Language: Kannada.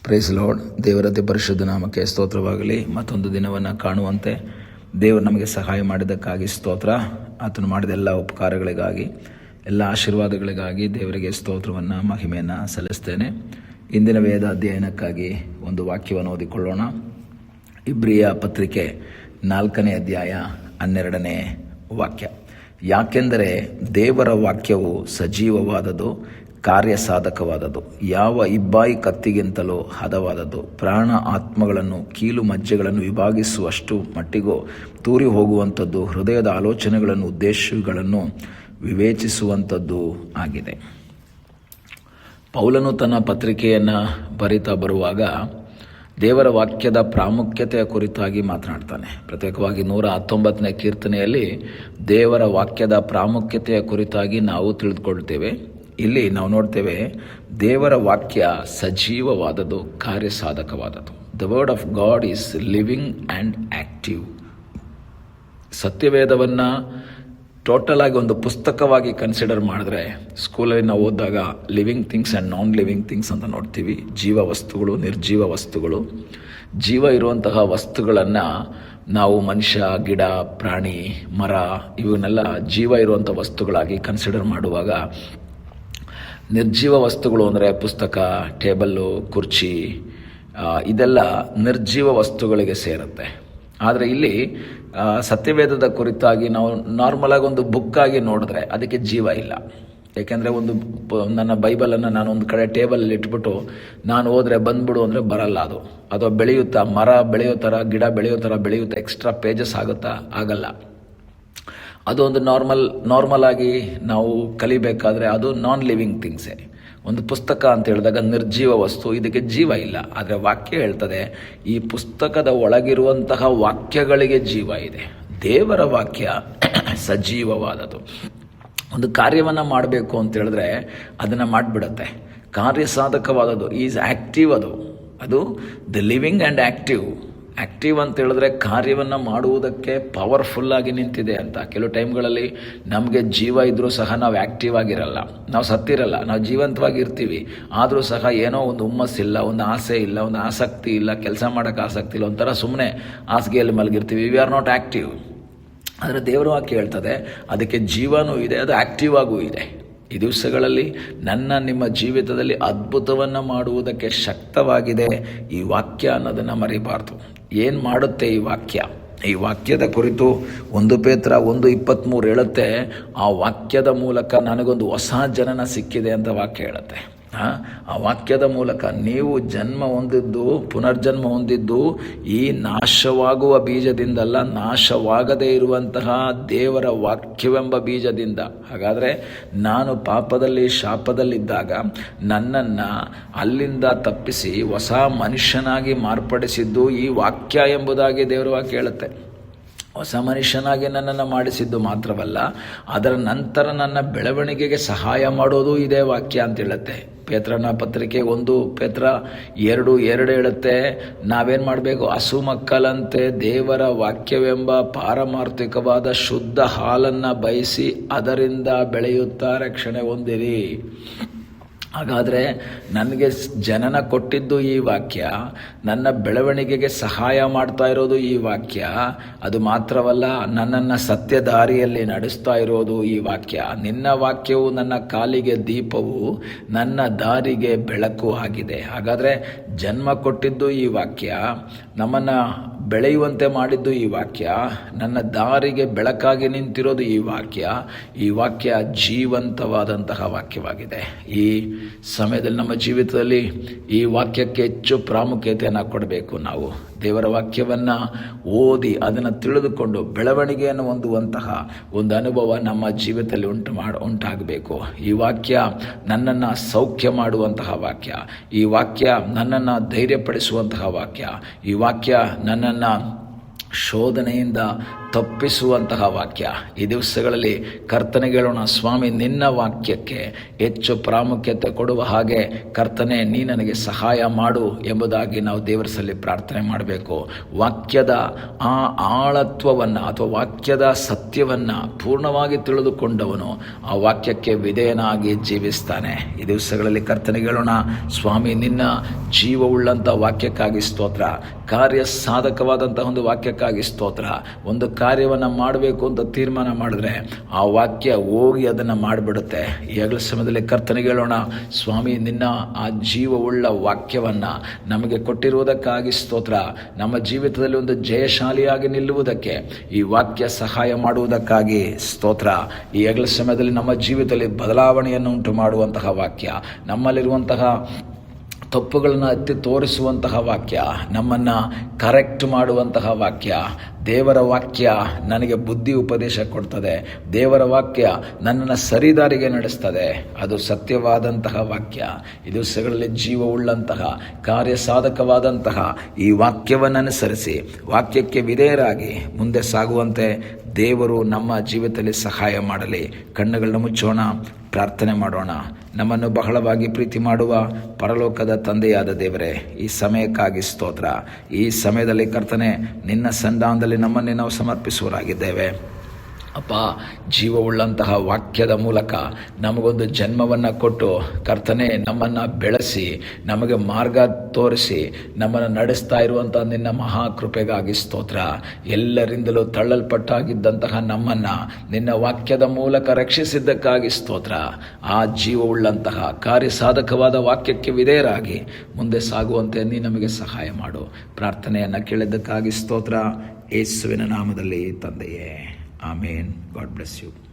Price lord. ದೇವರತೆ ಪರಿಶುದ್ಧ ನಾಮಕ್ಕೆ ಸ್ತೋತ್ರವಾಗಲಿ. ಮತ್ತೊಂದು ದಿನವನ್ನು ಕಾಣುವಂತೆ ದೇವರು ನಮಗೆ ಸಹಾಯ ಮಾಡಿದ್ದಕ್ಕಾಗಿ ಸ್ತೋತ್ರ. ಆತನು ಮಾಡಿದ ಎಲ್ಲ ಉಪಕಾರಗಳಿಗಾಗಿ, ಎಲ್ಲ ಆಶೀರ್ವಾದಗಳಿಗಾಗಿ ದೇವರಿಗೆ ಸ್ತೋತ್ರವನ್ನು, ಮಹಿಮೆಯನ್ನು ಸಲ್ಲಿಸ್ತೇನೆ. ಇಂದಿನ ವೇದ ಅಧ್ಯಯನಕ್ಕಾಗಿ ಒಂದು ವಾಕ್ಯವನ್ನು ಓದಿಕೊಳ್ಳೋಣ. ಇಬ್ರಿಯ ಪತ್ರಿಕೆ 4ನೇ ಅಧ್ಯಾಯ 12ನೇ ವಾಕ್ಯ. ಯಾಕೆಂದರೆ ದೇವರ ವಾಕ್ಯವು ಸಜೀವವಾದದ್ದು, ಕಾರ್ಯಸಾಧಕವಾದದ್ದು, ಯಾವ ಇಬ್ಬಾಯಿ ಕತ್ತಿಗಿಂತಲೂ ಹದವಾದದ್ದು, ಪ್ರಾಣ ಆತ್ಮಗಳನ್ನು ಕೀಲು ಮಜ್ಜೆಗಳನ್ನು ವಿಭಾಗಿಸುವಷ್ಟು ಮಟ್ಟಿಗೂ ತೂರಿ ಹೋಗುವಂಥದ್ದು, ಹೃದಯದ ಆಲೋಚನೆಗಳನ್ನು ಉದ್ದೇಶಗಳನ್ನು ವಿವೇಚಿಸುವಂಥದ್ದು ಆಗಿದೆ. ಪೌಲನು ತನ್ನ ಪತ್ರಿಕೆಯನ್ನು ಬರಿತಾ ಬರುವಾಗ ದೇವರ ವಾಕ್ಯದ ಪ್ರಾಮುಖ್ಯತೆಯ ಕುರಿತಾಗಿ ಮಾತನಾಡ್ತಾನೆ. ಪ್ರತ್ಯೇಕವಾಗಿ 119ನೇ ಕೀರ್ತನೆಯಲ್ಲಿ ದೇವರ ವಾಕ್ಯದ ಪ್ರಾಮುಖ್ಯತೆಯ ಕುರಿತಾಗಿ ನಾವು ತಿಳಿದುಕೊಳ್ತೇವೆ. ಇಲ್ಲಿ ನಾವು ನೋಡ್ತೇವೆ, ದೇವರ ವಾಕ್ಯ ಸಜೀವವಾದದ್ದು, ಕಾರ್ಯಸಾಧಕವಾದದ್ದು. The word of God is living and active. ಸತ್ಯವೇದವನ್ನು ಟೋಟಲ್ ಆಗಿ ಒಂದು ಪುಸ್ತಕವಾಗಿ ಕನ್ಸಿಡರ್ ಮಾಡಿದ್ರೆ, ಸ್ಕೂಲಲ್ಲಿ ನಾವು ಓದಿದಾಗ living things and non living things ಅಂತ ನೋಡ್ತೀವಿ. ಜೀವ ವಸ್ತುಗಳು, ನಿರ್ಜೀವ ವಸ್ತುಗಳು. ಜೀವ ಇರುವಂತಹ ವಸ್ತುಗಳನ್ನು ನಾವು ಮನುಷ್ಯ, ಗಿಡ, ಪ್ರಾಣಿ, ಮರ ಇವನ್ನೆಲ್ಲ ಜೀವ ಇರುವಂಥ ವಸ್ತುಗಳಾಗಿ ಕನ್ಸಿಡರ್ ಮಾಡುವಾಗ, ನಿರ್ಜೀವ ವಸ್ತುಗಳು ಅಂದರೆ ಪುಸ್ತಕ, ಟೇಬಲ್ಲು, ಕುರ್ಚಿ, ಇದೆಲ್ಲ ನಿರ್ಜೀವ ವಸ್ತುಗಳಿಗೆ ಸೇರುತ್ತೆ. ಆದರೆ ಇಲ್ಲಿ ಸತ್ಯವೇದದ ಕುರಿತಾಗಿ ನಾವು ನಾರ್ಮಲಾಗಿ ಒಂದು ಬುಕ್ಕಾಗಿ ನೋಡಿದ್ರೆ ಅದಕ್ಕೆ ಜೀವ ಇಲ್ಲ. ಏಕೆಂದರೆ ನನ್ನ ಬೈಬಲನ್ನು ನಾನು ಒಂದು ಕಡೆ ಟೇಬಲಲ್ಲಿ ಇಟ್ಬಿಟ್ಟು ನಾನು ಹೋದರೆ ಬಂದ್ಬಿಡು ಅಂದರೆ ಬರಲ್ಲ. ಅದು ಬೆಳೆಯುತ್ತಾ, ಮರ ಬೆಳೆಯೋ ಥರ, ಗಿಡ ಬೆಳೆಯೋ ಥರ ಬೆಳೆಯುತ್ತಾ, ಎಕ್ಸ್ಟ್ರಾ ಪೇಜಸ್ ಆಗುತ್ತಾ? ಆಗಲ್ಲ. ಅದು ಒಂದು ನಾರ್ಮಲ್ ಆಗಿ ನಾವು ಕಲಿಬೇಕಾದ್ರೆ ಅದು ನಾನ್ ಲಿವಿಂಗ್ ಥಿಂಗ್ಸೇ. ಒಂದು ಪುಸ್ತಕ ಅಂತ ಹೇಳಿದಾಗ ನಿರ್ಜೀವ ವಸ್ತು, ಇದಕ್ಕೆ ಜೀವ ಇಲ್ಲ. ಆದರೆ ವಾಕ್ಯ ಹೇಳ್ತದೆ, ಈ ಪುಸ್ತಕದ ಒಳಗಿರುವಂತಹ ವಾಕ್ಯಗಳಿಗೆ ಜೀವ ಇದೆ. ದೇವರ ವಾಕ್ಯ ಸಜೀವವಾದದ್ದು. ಒಂದು ಕಾರ್ಯವನ್ನು ಮಾಡಬೇಕು ಅಂತ ಹೇಳಿದ್ರೆ ಅದನ್ನು ಮಾಡಿಬಿಡುತ್ತೆ. ಕಾರ್ಯಸಾಧಕವಾದದ್ದು, ಈಸ್ ಆ್ಯಕ್ಟಿವ್. ಅದು the living and active. Active ಅಂತ ಹೇಳಿದ್ರೆ ಕಾರ್ಯವನ್ನು ಮಾಡುವುದಕ್ಕೆ ಪವರ್ಫುಲ್ಲಾಗಿ ನಿಂತಿದೆ ಅಂತ. ಕೆಲವು ಟೈಮ್ಗಳಲ್ಲಿ ನಮಗೆ ಜೀವ ಇದ್ದರೂ ಸಹ ನಾವು ಆ್ಯಕ್ಟಿವ್ ಆಗಿರಲ್ಲ, ನಾವು ಸತ್ತಿರಲ್ಲ, ನಾವು ಜೀವಂತವಾಗಿ ಇರ್ತೀವಿ. ಆದರೂ ಸಹ ಏನೋ ಒಂದು ಹುಮ್ಮಸ್ಸಿಲ್ಲ, ಒಂದು ಆಸೆ ಇಲ್ಲ, ಒಂದು ಆಸಕ್ತಿ ಇಲ್ಲ, ಕೆಲಸ ಮಾಡೋಕ್ಕೆ ಆಸಕ್ತಿ ಇಲ್ಲ, ಒಂಥರ ಸುಮ್ಮನೆ ಹಾಸಿಗೆಯಲ್ಲಿ ಮಲಗಿರ್ತೀವಿ. We are not active. ಆದರೆ ದೇವರು ವಾಕ್ಯ ಹೇಳ್ತದೆ, ಅದಕ್ಕೆ ಜೀವನೂ ಇದೆ, ಅದು ಆ್ಯಕ್ಟಿವ್ ಆಗೂ ಇದೆ. ಈ ದಿವಸಗಳಲ್ಲಿ ನಿಮ್ಮ ಜೀವಿತದಲ್ಲಿ ಅದ್ಭುತವನ್ನು ಮಾಡುವುದಕ್ಕೆ ಶಕ್ತವಾಗಿದೆ ಈ ವಾಕ್ಯ ಅನ್ನೋದನ್ನು ಮರಿಬಾರ್ದು. ಏನು ಮಾಡುತ್ತೆ ಈ ವಾಕ್ಯ? ಈ ವಾಕ್ಯದ ಕುರಿತು 1 ಪೇತ್ರ 1:23 ಹೇಳುತ್ತೆ, ಆ ವಾಕ್ಯದ ಮೂಲಕ ನನಗೊಂದು ಹೊಸ ಜನನ ಸಿಕ್ಕಿದೆ ಅಂತ ವಾಕ್ಯ ಹೇಳುತ್ತೆ. ಆ ವಾಕ್ಯದ ಮೂಲಕ ನೀವು ಪುನರ್ಜನ್ಮ ಹೊಂದಿದ್ದು ಈ ನಾಶವಾಗುವ ಬೀಜದಿಂದಲ್ಲ, ನಾಶವಾಗದೇ ಇರುವಂತಹ ದೇವರ ವಾಕ್ಯವೆಂಬ ಬೀಜದಿಂದ. ಹಾಗಾದರೆ ನಾನು ಪಾಪದಲ್ಲಿ, ಶಾಪದಲ್ಲಿದ್ದಾಗ ನನ್ನನ್ನು ಅಲ್ಲಿಂದ ತಪ್ಪಿಸಿ ಹೊಸ ಮನುಷ್ಯನಾಗಿ ಮಾರ್ಪಡಿಸಿದ್ದು ಈ ವಾಕ್ಯ ಎಂಬುದಾಗಿ ದೇವರ ವಾಕ್ಯ ಹೇಳುತ್ತೆ. ಹೊಸ ಮನುಷ್ಯನಾಗಿ ನನ್ನನ್ನು ಮಾಡಿಸಿದ್ದು ಮಾತ್ರವಲ್ಲ, ಅದರ ನಂತರ ನನ್ನ ಬೆಳವಣಿಗೆಗೆ ಸಹಾಯ ಮಾಡೋದು ಇದೇ ವಾಕ್ಯ ಅಂತ ಹೇಳುತ್ತೆ. ಪೇತ್ರನ ಪತ್ರಿಕೆ 1 ಪೇತ್ರ 2:2 ಹೇಳುತ್ತೆ, ನಾವೇನು ಮಾಡಬೇಕು? ಹಸು ಮಕ್ಕಳಂತೆ ದೇವರ ವಾಕ್ಯವೆಂಬ ಪಾರಮಾರ್ಥಿಕವಾದ ಶುದ್ಧ ಹಾಲನ್ನು ಬಯಸಿ ಅದರಿಂದ ಬೆಳೆಯುತ್ತಾ ರಕ್ಷಣೆ ಹೊಂದಿರಿ. ಹಾಗಾದರೆ ನನಗೆ ಜನನ ಕೊಟ್ಟಿದ್ದು ಈ ವಾಕ್ಯ, ನನ್ನ ಬೆಳವಣಿಗೆಗೆ ಸಹಾಯ ಮಾಡ್ತಾ ಇರೋದು ಈ ವಾಕ್ಯ. ಅದು ಮಾತ್ರವಲ್ಲ, ನನ್ನನ್ನು ಸತ್ಯ ದಾರಿಯಲ್ಲಿ ನಡೆಸ್ತಾ ಇರೋದು ಈ ವಾಕ್ಯ. ನಿನ್ನ ವಾಕ್ಯವು ನನ್ನ ಕಾಲಿಗೆ ದೀಪವು, ನನ್ನ ದಾರಿಗೆ ಬೆಳಕು ಆಗಿದೆ. ಹಾಗಾದರೆ ಜನ್ಮ ಕೊಟ್ಟಿದ್ದು ಈ ವಾಕ್ಯ, ನಮ್ಮನ್ನು ಬೆಳೆಯುವಂತೆ ಮಾಡಿದ್ದು ಈ ವಾಕ್ಯ, ನನ್ನ ದಾರಿಗೆ ಬೆಳಕಾಗಿ ನಿಂತಿರೋದು ಈ ವಾಕ್ಯ. ಈ ವಾಕ್ಯ ಜೀವಂತವಾದಂತಹ ವಾಕ್ಯವಾಗಿದೆ. ಈ ಸಮಯದಲ್ಲಿ ನಮ್ಮ ಜೀವಿತದಲ್ಲಿ ಈ ವಾಕ್ಯಕ್ಕೆ ಹೆಚ್ಚು ಪ್ರಾಮುಖ್ಯತೆಯನ್ನು ಕೊಡಬೇಕು. ನಾವು ದೇವರ ವಾಕ್ಯವನ್ನು ಓದಿ ಅದನ್ನು ತಿಳಿದುಕೊಂಡು ಬೆಳವಣಿಗೆಯನ್ನು ಹೊಂದುವಂತಹ ಒಂದು ಅನುಭವ ನಮ್ಮ ಜೀವಿತದಲ್ಲಿ ಉಂಟಾಗಬೇಕು. ಈ ವಾಕ್ಯ ನನ್ನನ್ನು ಸೌಖ್ಯ ಮಾಡುವಂತಹ ವಾಕ್ಯ. ಈ ವಾಕ್ಯ ನನ್ನನ್ನು ಧೈರ್ಯಪಡಿಸುವಂತಹ ವಾಕ್ಯ. ಈ ವಾಕ್ಯ ನನ್ನನ್ನು ಶೋಧನೆಯಿಂದ ತಪ್ಪಿಸುವಂತಹ ವಾಕ್ಯ. ಈ ದಿವಸಗಳಲ್ಲಿ ಕರ್ತನಿಗೆ ಹೇಳೋಣ, ಸ್ವಾಮಿ ನಿನ್ನ ವಾಕ್ಯಕ್ಕೆ ಹೆಚ್ಚು ಪ್ರಾಮುಖ್ಯತೆ ಕೊಡುವ ಹಾಗೆ ಕರ್ತನೆ ನೀ ನನಗೆ ಸಹಾಯ ಮಾಡು ಎಂಬುದಾಗಿ ನಾವು ದೇವರ ಸಲ್ಲಿ ಪ್ರಾರ್ಥನೆ ಮಾಡಬೇಕು. ವಾಕ್ಯದ ಆ ಆಳತ್ವವನ್ನು ಅಥವಾ ವಾಕ್ಯದ ಸತ್ಯವನ್ನು ಪೂರ್ಣವಾಗಿ ತಿಳಿದುಕೊಂಡವನು ಆ ವಾಕ್ಯಕ್ಕೆ ವಿಧೇಯನಾಗಿ ಜೀವಿಸ್ತಾನೆ. ಈ ದಿವಸಗಳಲ್ಲಿ ಕರ್ತನಿಗೆ ಹೇಳೋಣ, ಸ್ವಾಮಿ ನಿನ್ನ ಜೀವವುಳ್ಳಂಥ ವಾಕ್ಯಕ್ಕಾಗಿ ಸ್ತೋತ್ರ, ಕಾರ್ಯ ಸಾಧಕವಾದಂಥ ಒಂದು ವಾಕ್ಯಕ್ಕಾಗಿ ಸ್ತೋತ್ರ. ಒಂದು ಕಾರ್ಯವನ್ನು ಮಾಡಬೇಕು ಅಂತ ತೀರ್ಮಾನ ಮಾಡಿದ್ರೆ ಆ ವಾಕ್ಯ ಹೋಗಿ ಅದನ್ನು ಮಾಡಿಬಿಡುತ್ತೆ. ಈ ಹಗಲ ಸಮಯದಲ್ಲಿ ಕರ್ತನಿಗೆ ಹೇಳೋಣ, ಸ್ವಾಮಿ ನಿನ್ನ ಆ ಜೀವವುಳ್ಳ ವಾಕ್ಯವನ್ನು ನಮಗೆ ಕೊಟ್ಟಿರುವುದಕ್ಕಾಗಿ ಸ್ತೋತ್ರ. ನಮ್ಮ ಜೀವಿತದಲ್ಲಿ ಒಂದು ಜಯಶಾಲಿಯಾಗಿ ನಿಲ್ಲುವುದಕ್ಕೆ ಈ ವಾಕ್ಯ ಸಹಾಯ ಮಾಡುವುದಕ್ಕಾಗಿ ಸ್ತೋತ್ರ. ಈ ಹಗಲ ಸಮಯದಲ್ಲಿ ನಮ್ಮ ಜೀವಿತದಲ್ಲಿ ಬದಲಾವಣೆಯನ್ನು ಉಂಟು ಮಾಡುವಂತಹ ವಾಕ್ಯ, ನಮ್ಮಲ್ಲಿರುವಂತಹ ತಪ್ಪುಗಳನ್ನು ಎತ್ತಿ ತೋರಿಸುವಂತಹ ವಾಕ್ಯ, ನಮ್ಮನ್ನು ಕರೆಕ್ಟ್ ಮಾಡುವಂತಹ ವಾಕ್ಯ. ದೇವರ ವಾಕ್ಯ ನನಗೆ ಬುದ್ಧಿ ಉಪದೇಶ ಕೊಡ್ತದೆ. ದೇವರ ವಾಕ್ಯ ನನ್ನನ್ನು ಸರಿದಾರಿಗೆ ನಡೆಸ್ತದೆ. ಅದು ಸತ್ಯವಾದಂತಹ ವಾಕ್ಯ. ಈ ದಿವಸಗಳಲ್ಲಿ ಜೀವವುಳ್ಳಂತಹ ಕಾರ್ಯ ಸಾಧಕವಾದಂತಹ ಈ ವಾಕ್ಯವನ್ನು ಅನುಸರಿಸಿ ವಾಕ್ಯಕ್ಕೆ ವಿಧೇಯರಾಗಿ ಮುಂದೆ ಸಾಗುವಂತೆ ದೇವರು ನಮ್ಮ ಜೀವಿತದಲ್ಲಿ ಸಹಾಯ ಮಾಡಲಿ. ಕಣ್ಣುಗಳನ್ನ ಮುಚ್ಚೋಣ, ಪ್ರಾರ್ಥನೆ ಮಾಡೋಣ. ನಮ್ಮನ್ನು ಬಹಳವಾಗಿ ಪ್ರೀತಿ ಮಾಡುವ ಪರಲೋಕದ ತಂದೆಯಾದ ದೇವರೇ, ಈ ಸಮಯಕ್ಕಾಗಿ ಸ್ತೋತ್ರ. ಈ ಸಮಯದಲ್ಲಿ ಕರ್ತನೆ ನಿನ್ನ ಸನ್ನಿಧಾನದಲ್ಲಿ ನಮ್ಮನ್ನೇ ನಾವು ಸಮರ್ಪಿಸುವರಾಗಿದ್ದೇವೆ. ಅಪ್ಪ, ಜೀವವುಳ್ಳಂತಹ ವಾಕ್ಯದ ಮೂಲಕ ನಮಗೊಂದು ಜನ್ಮವನ್ನು ಕೊಟ್ಟು ಕರ್ತನೆ ನಮ್ಮನ್ನು ಬೆಳೆಸಿ ನಮಗೆ ಮಾರ್ಗ ತೋರಿಸಿ ನಮ್ಮನ್ನು ನಡೆಸ್ತಾ ಇರುವಂಥ ನಿನ್ನ ಮಹಾಕೃಪೆಗಾಗಿ ಸ್ತೋತ್ರ. ಎಲ್ಲರಿಂದಲೂ ತಳ್ಳಲ್ಪಟ್ಟಾಗಿದ್ದಂತಹ ನಮ್ಮನ್ನು ನಿನ್ನ ವಾಕ್ಯದ ಮೂಲಕ ರಕ್ಷಿಸಿದ್ದಕ್ಕಾಗಿ ಸ್ತೋತ್ರ. ಆ ಜೀವವುಳ್ಳಂತಹ ಕಾರ್ಯಸಾಧಕವಾದ ವಾಕ್ಯಕ್ಕೆ ವಿಧೇಯರಾಗಿ ಮುಂದೆ ಸಾಗುವಂತೆ ನೀ ನಮಗೆ ಸಹಾಯ ಮಾಡು. ಪ್ರಾರ್ಥನೆಯನ್ನು ಕೇಳಿದ್ದಕ್ಕಾಗಿ ಸ್ತೋತ್ರ. ಯೇಸುವಿನ ನಾಮದಲ್ಲಿ ತಂದೆಯೇ, ಆಮೇನ್. God bless you.